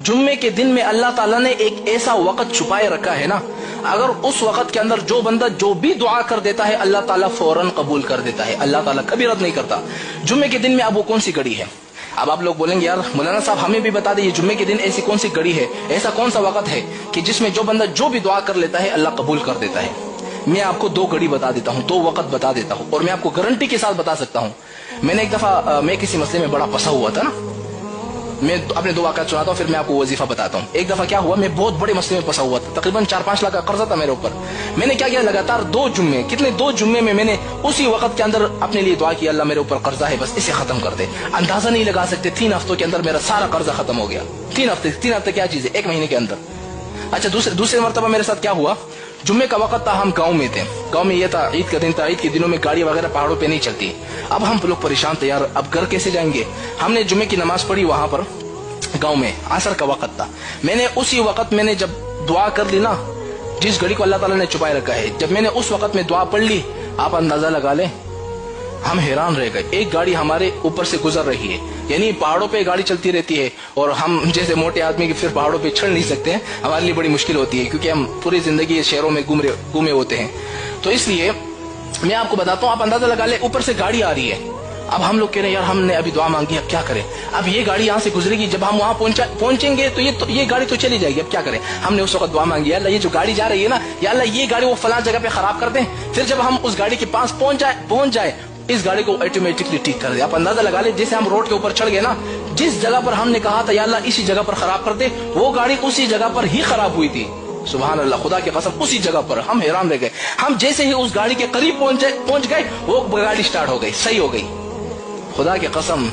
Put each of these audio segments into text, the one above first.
जुम्मे के दिन में अल्लाह ताला ने एक ऐसा वक्त छुपाए रखा है ना, अगर उस वक्त के अंदर जो बंदा जो भी दुआ कर देता है अल्लाह ताला फौरन कबूल कर देता है। अल्लाह ताला कभी रद्द नहीं करता। जुम्मे के दिन में अब वो कौन सी घड़ी है? अब आप लोग बोलेंगे यार मौलाना साहब हमें भी बता दीजिए जुम्मे के दिन ऐसी कौन सी घड़ी है, ऐसा कौन सा वक्त है कि जिसमें जो बंदा जो भी दुआ कर लेता है अल्लाह कबूल कर देता है। मैं आपको दो घड़ी बता देता हूँ, दो वक्त बता देता हूँ और मैं आपको गारंटी के साथ बता सकता हूँ। मैंने एक दफा मैं किसी मसले में बड़ा फंसा हुआ था ना, मैं अपने दो वाक़यात सुनाता हूँ फिर मैं आपको वजीफा बताता हूँ। एक दफा क्या हुआ, मैं बहुत बड़े मसले में फंसा हुआ था, तकरीबन 4-5 लाख का कर्जा था मेरे ऊपर। मैंने क्या किया, लगातार दो जुम्मे में मैंने उसी वक्त के अंदर अपने लिए दुआ की, अल्लाह मेरे ऊपर कर्जा है बस इसे खत्म कर दे। अंदाजा नहीं लगा सकते 3 हफ्तों के अंदर मेरा सारा कर्जा खत्म हो गया। 3 हफ्ते क्या चीज है, 1 महीने के अंदर। अच्छा दूसरे मरतबा मेरे साथ क्या हुआ, जुम्मे का वक्त था, हम गांव में थे। गांव में ये था ईद का दिन था, ईद के दिनों में गाड़ी वगैरह पहाड़ों पे नहीं चलती। अब हम लोग परेशान थे यार, अब घर कैसे जाएंगे। हमने जुम्मे की नमाज पढ़ी वहां पर गांव में, असर का वक्त था। मैंने उसी वक्त मैंने जब दुआ कर ली ना, जिस घड़ी को अल्लाह ताला ने छुपाए रखा है, जब मैंने उस वक्त में दुआ पढ़ ली, आप अंदाजा लगा लें हम हैरान रह गए। एक गाड़ी हमारे ऊपर से गुजर रही है, यानी पहाड़ों पे गाड़ी चलती रहती है और हम जैसे मोटे आदमी की फिर पहाड़ों पे चढ़ नहीं सकते हैं, हमारे लिए बड़ी मुश्किल होती है क्योंकि हम पूरी जिंदगी शहरों में घूमे होते हैं। तो इसलिए मैं आपको बताता हूँ, आप अंदाजा लगा ले, ऊपर से गाड़ी आ रही है। अब हम लोग कह रहे हैं यार हमने अभी दुआ मांगी, अब क्या करें। अब ये गाड़ी यहाँ से गुजरेगी, जब हम वहां पहुंचेंगे तो ये गाड़ी तो चली जाएगी, अब क्या करें। हमने उस वक्त दुआ मांगी, अल्लाह ये जो गाड़ी जा रही है ना, या अल्लाह ये गाड़ी वो फलां जगह पे खराब कर दें, फिर जब हम उस गाड़ी के पास पहुंच जाए इस गाड़ी को ऑटोमेटिकली ठीक कर दे। आप अंदाजा लगा ले, जैसे हम रोड के ऊपर चढ़ गए ना, जिस जगह पर हमने कहा था या अल्लाह इसी जगह पर खराब कर दे, वो गाड़ी उसी जगह पर ही खराब हुई थी। सुभान अल्लाह, खुदा की कसम उसी जगह पर। हम हैरान रह गए। हम जैसे ही उस गाड़ी के करीब पहुंच गए वो गाड़ी स्टार्ट हो गई, सही हो गई, खुदा की कसम।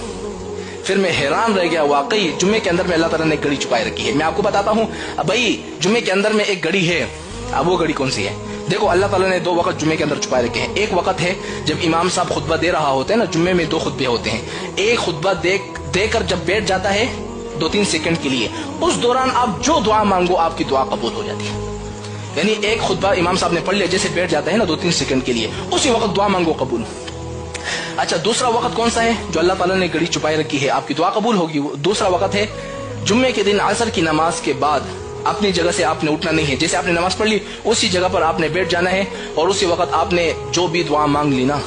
फिर मैं हैरान रह गया, वाकई जुम्मे के अंदर में अल्लाह ताला ने घड़ी छुपाए रखी है। मैं आपको बताता हूँ भाई, जुम्मे के अंदर में एक घड़ी है। अब वो घड़ी कौन सी है? देखो अल्लाह ताला ने 2 वक्त जुम्मे के अंदर छुपाए रखे हैं। एक वक्त है जब इमाम साहब खुतबा दे रहा होता है ना, जुम्मे में 2 खुतबे होते हैं। एक खुतबा देकर जब बैठ जाता है 2-3 सेकंड के लिए, उस दौरान आप जो दुआ मांगो आपकी दुआ कबूल हो जाती है। यानी एक खुतबा इमाम साहब ने पढ़ लिया, जैसे बैठ जाता है ना 2-3 सेकंड के लिए, उसी वक्त दुआ मांगो कबूल। अच्छा दूसरा वक्त कौन सा है जो अल्लाह ताला ने घड़ी छुपाए रखी है, आपकी दुआ कबूल होगी। दूसरा वक्त है जुम्मे के दिन असर की नमाज के बाद अपनी जगह से आपने उठना नहीं है। जैसे आपने नमाज पढ़ ली उसी जगह पर आपने बैठ जाना है और उसी वक्त आपने जो भी दुआ मांग ली ना,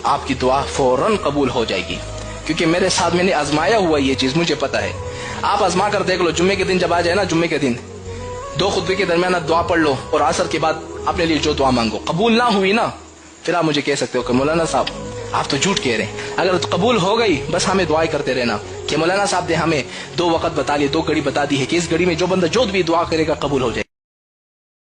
आपकी दुआ फौरन कबूल हो जाएगी। क्योंकि मेरे साथ मैंने आजमाया हुआ ये चीज, मुझे पता है। आप आजमा कर देख लो, जुम्मे के दिन जब आ जाए ना, जुम्मे के दिन 2 खुतबे के दरमियान दुआ पढ़ लो और असर के बाद अपने लिए जो दुआ मांगो, कबूल ना हुई ना, फिर आप मुझे कह सकते हो कि मौलाना साहब आप तो झूठ कह रहे हैं। अगर तो कबूल हो गई बस हमें दुआएं करते रहना कि मौलाना साहब ने हमें 2 वक्त बता लिए, 2 घड़ी बता दी है कि इस घड़ी में जो बंदा जो भी दुआ करेगा कबूल हो जाए।